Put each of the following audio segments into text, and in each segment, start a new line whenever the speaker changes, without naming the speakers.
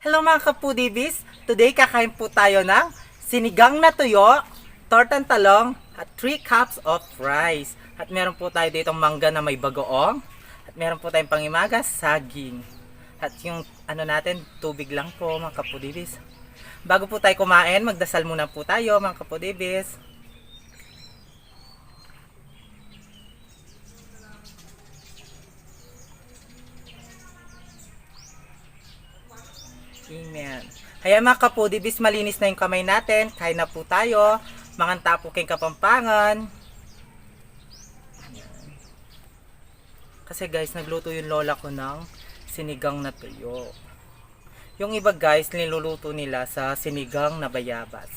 Hello mga kapudibis! Today kakain po tayo ng sinigang na tuyo, tortang talong, at 3 cups of rice. At meron po tayo ditong mangga na may bagoong. At meron po tayong pangimagas, saging. At yung ano natin, tubig lang po mga kapudibis. Bago po tayo kumain, magdasal muna po tayo mga kapudibis. Amen. Kaya mga kapudibis, malinis na yung kamay natin. Kain na po tayo. Manganta po kayong Kapampangan. Kasi guys, nagluto yung lola ko ng sinigang na tuyo. Yung iba guys, niluluto nila sa sinigang na bayabas.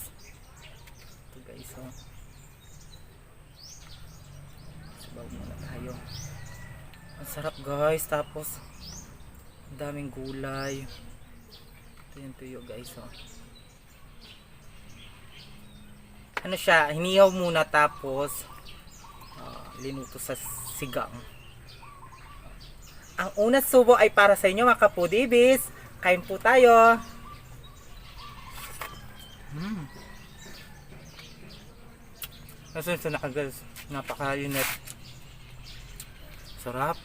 Ito guys, oh. Sabaw muna tayo. Ang sarap guys. Tapos, ang daming gulay. Ito yung tuyo guys, oh. Ano siya, hinihaw muna tapos linuto sa sigang. Ang unang subo ay para sa inyo mga kapudibis. Kain po tayo. Kasi sa nakagas, napaka-init. Sarap.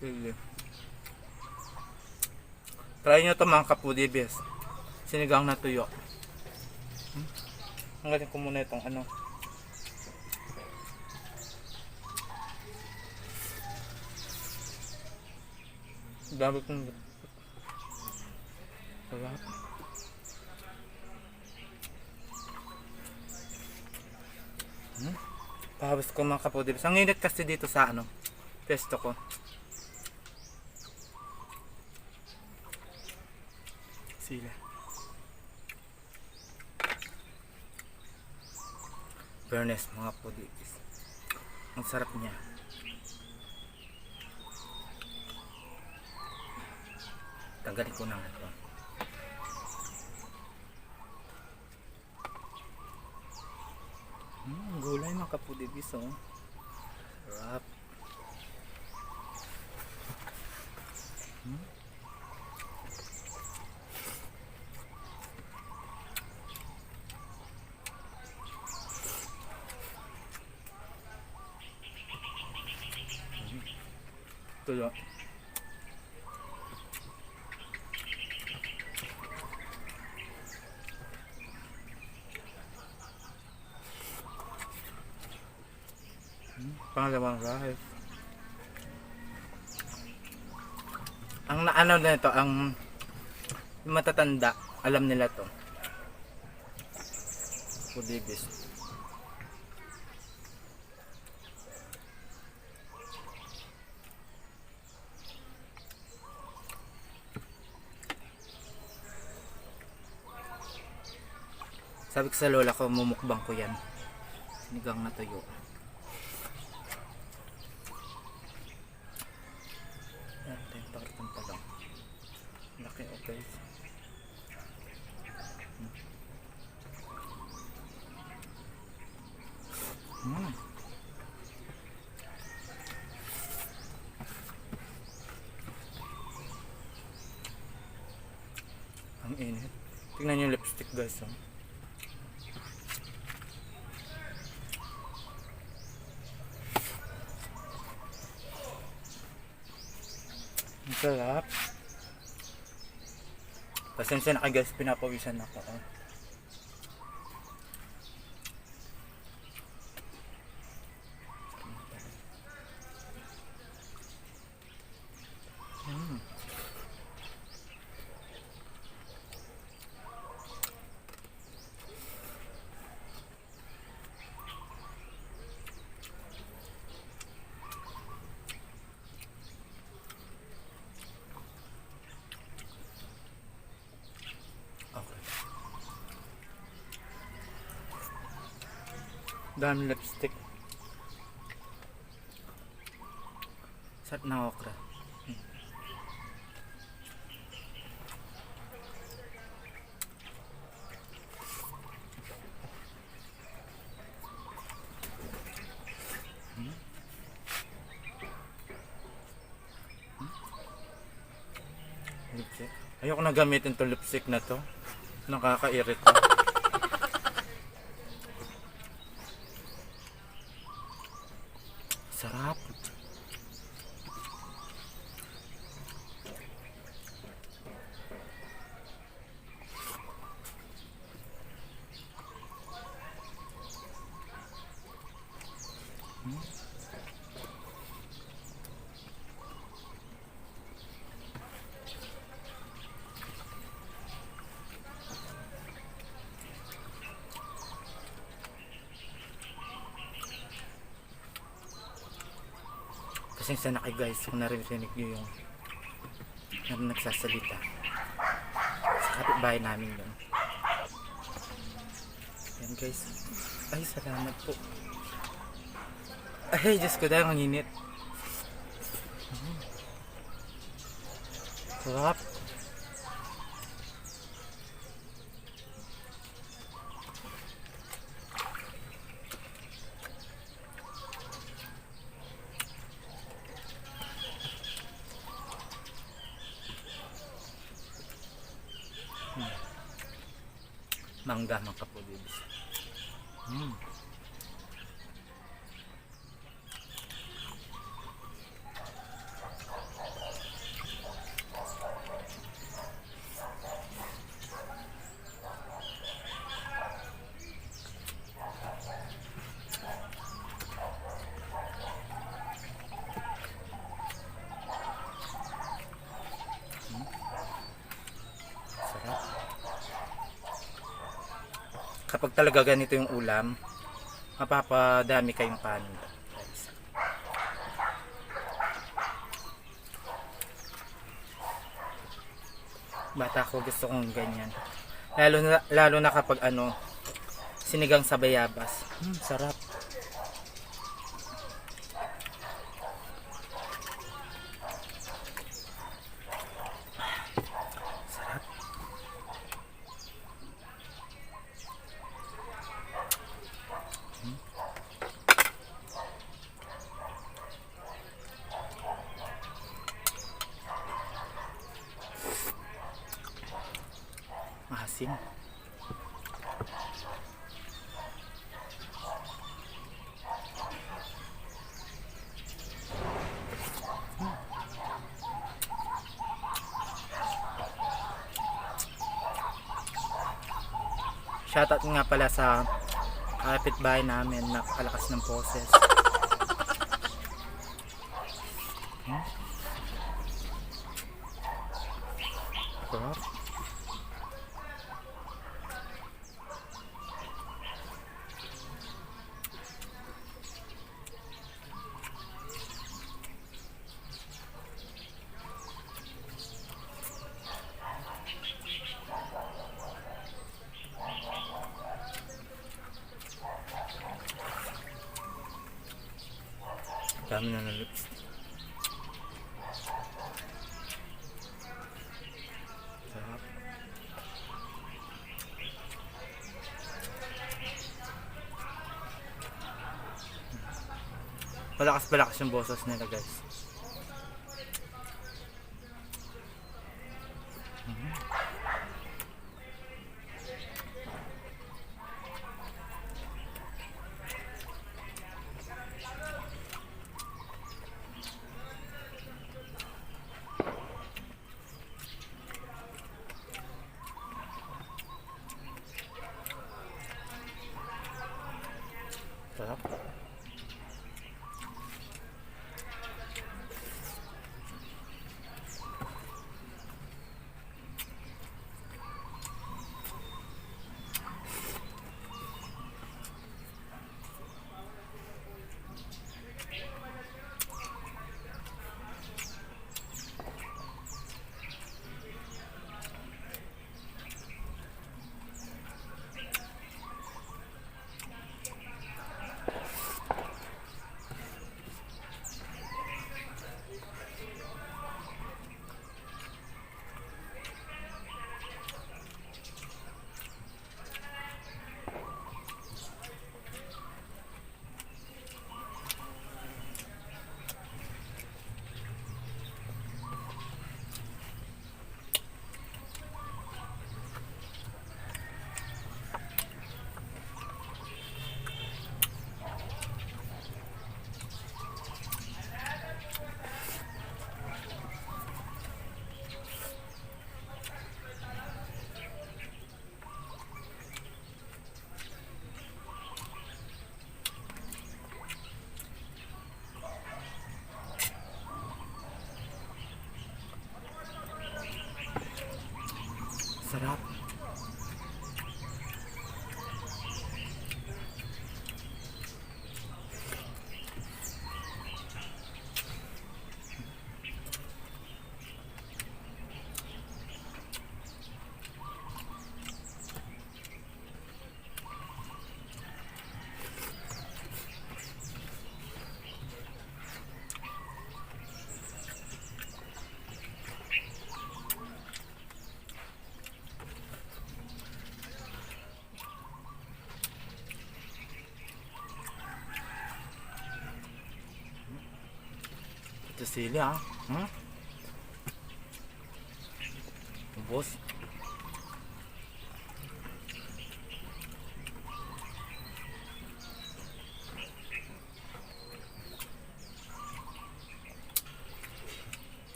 Sige. Try nyo ito mga kapudibis. Sinigang na tuyo. Ang galing ko muna itong ano. Dami kong sarap. Pahabos ko mga kapudibis. Ang init kasi dito sa ano, pesto ko. Sila. Fairness mga kapudibis. Ang sarap niya. Tanggalin ko na ito. Gulay mga kapudibis, oh. Sarap. Tuyo. Pangalawang rice. Ang naano nito, ang matatanda, alam nila to. Pudibis. Sabi ko sa lola ko, mumukbang ko yan. Sinigang na tuyo. Yan, tayong tortang talong. Laki, okay. Ang init. Tingnan nyo yung lipstick guys, oh. Ang sarap. Pasensya na guys, pinapawisan ako. Oh. Dami lipstick. Sarap na okra. Lipstick. Ayoko na gamitin to lipstick na to. Nakakairita. Sarap. Pasensya na kayo guys kung narinig nyo yung nagsasalita. Sa kapitbahay namin yun. Yan guys. Ay, salamat po. Ay, Diyos ko dahil ang init. Sarap. Mangga mga kapulibs. Sarap. Kapag talaga ganito yung ulam, mapapadami kayong kanin. Bata ko gusto kong ganyan. Lalo na kapag sinigang sa bayabas. Sarap. Sarap. Maasim. Shoutout nga pala sa kapitbahay namin, napakalakas ng boses. Sarap. Dami na nalips. Sarap. Malakas yung boses nila guys. Sarap. Sarap. Ito sila, Ubos.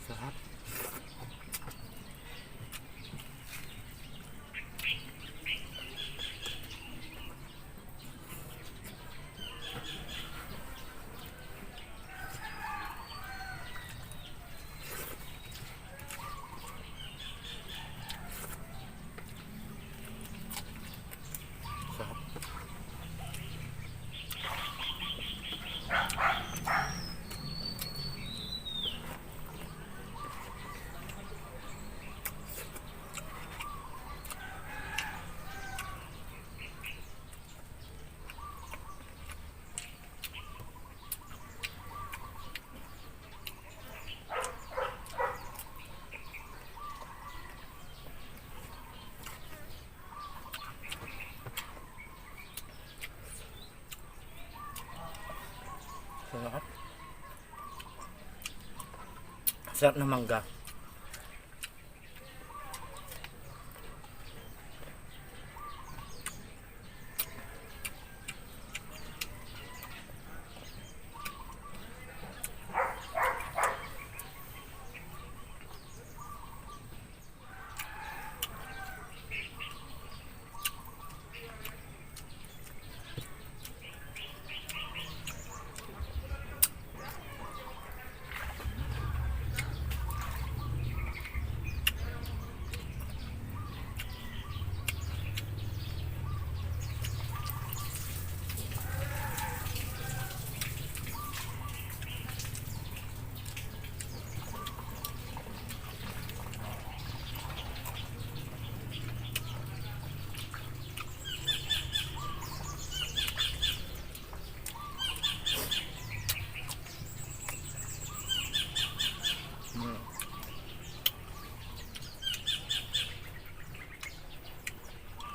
Sarap. Sarap. Sarap. Sarap na mangga.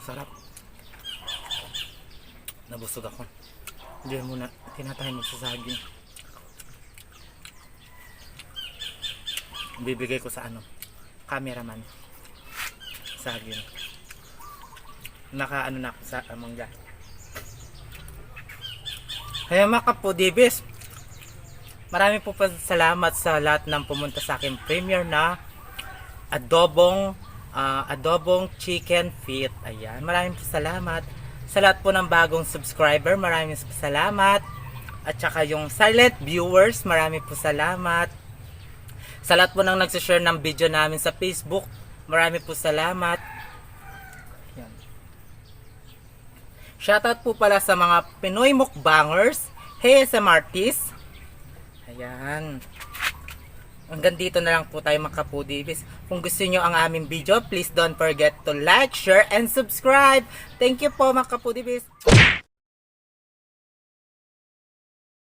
Sarap. Nabusog ako. Diyan muna. Tinatay mo sa saging. Bibigay ko sa cameraman. Saging. Naka na ako sa mangga. Kaya mga kapudibis, marami po salamat sa lahat ng pumunta sa akin premiere na adobong chicken feet. Ayan, maraming po salamat sa lahat po ng bagong subscriber. Maraming po salamat. At saka yung silent viewers, maraming po salamat. Sa lahat po ng nagsishare ng video namin sa Facebook, maraming po salamat. Ayan. Shoutout po pala sa mga Pinoy mukbangers, ASM artists. Ayan. Hanggang dito na lang po tayo mga kapudibis. Kung gusto nyo ang aming video, please don't forget to like, share, and subscribe. Thank you po mga kapudibis.